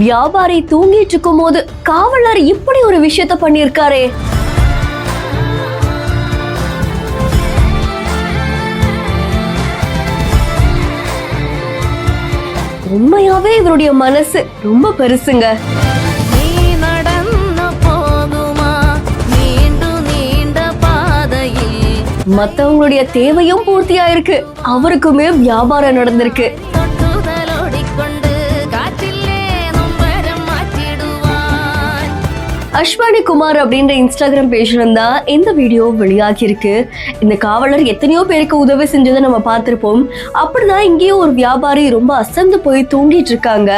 வியாபாரி தூங்கிட்டு இருக்கும் போது காவலர் இப்படி ஒரு விஷயத்த பண்ணிருக்காரே. உண்மையாவே இவருடைய மனசு ரொம்ப பெருசுங்க. மத்தவங்களுடைய தேவையும் பூர்த்தியா இருக்கு, அவருக்குமே வியாபாரம் நடந்திருக்கு. அஸ்வானி குமார் அப்படின்ற இன்ஸ்டாகிராம் பேஜ்ல இருந்தா இந்த வீடியோ வெளியாகி இருக்கு. இந்த காவலர் எத்தனையோ பேருக்கு உதவி செஞ்சதை நம்ம பார்த்திருப்போம். அப்படிதான் இங்கேயும் ஒரு வியாபாரி ரொம்ப அசந்து போய் தூங்கிட்டு இருக்காங்க.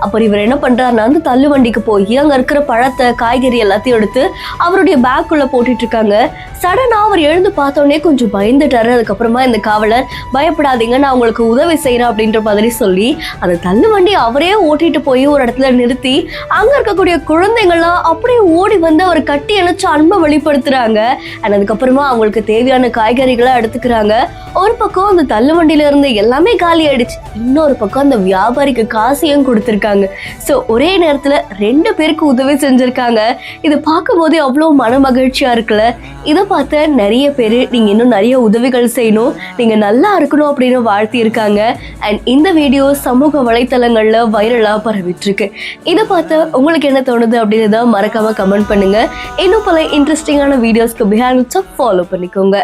அப்புறம் இவர் என்ன பண்றாருன்னா, அந்த தள்ளு வண்டிக்கு போய் அங்க இருக்கிற பழத்தை காய்கறி எல்லாத்தையும் எடுத்து அவருடைய பேக்குள்ள போட்டுட்டு இருக்காங்க. சடனா அவர் எழுந்து பார்த்தோன்னே கொஞ்சம் பயந்துட்டாரு. அதுக்கப்புறமா இந்த காவலர், பயப்படாதீங்க, நான் உங்களுக்கு உதவி செய்யறேன் அப்படின்ற மாதிரி சொல்லி அந்த தள்ளு வண்டி அவரே ஓட்டிட்டு போய் ஒரு இடத்துல நிறுத்தி அங்க இருக்கக்கூடிய குழந்தைங்கள்லாம் அப்படியே ஓடி வந்து அவர் கட்டி அணைச்சு அன்பை வெளிப்படுத்துறாங்க. அதுக்கப்புறமா அவங்களுக்கு தேவையான காய்கறிகளை எடுத்துக்கிறாங்க. ஒரு பக்கம் அந்த தள்ளு வண்டியில இருந்து எல்லாமே காலி ஆயிடுச்சு, இன்னொரு பக்கம் அந்த வியாபாரிக்கு காசையும் கொடுத்துருக்காங்க. ஸோ ஒரே நேரத்துல 2 பேருக்கு உதவி செஞ்சிருக்காங்க. இது பார்க்கும் போதே அவ்வளோ மன மகிழ்ச்சியா இருக்குல்ல. இதை பார்த்த நிறைய பேர் நீங்க இன்னும் நிறைய உதவிகள் செய்யணும், நீங்க நல்லா இருக்கணும் அப்படின்னு வாழ்த்தி இருக்காங்க. அண்ட் இந்த வீடியோ சமூக வலைத்தளங்கள்ல வைரலா பரவிட்டு இருக்கு. இதை பார்த்து உங்களுக்கு என்ன தோணுது அப்படின்றத மறக்காம கமெண்ட் பண்ணுங்க. இன்னும் பல இன்ட்ரெஸ்டிங்கான வீடியோஸ்க்கு பிஹைண்ட் ஃபாலோ பண்ணிக்கோங்க.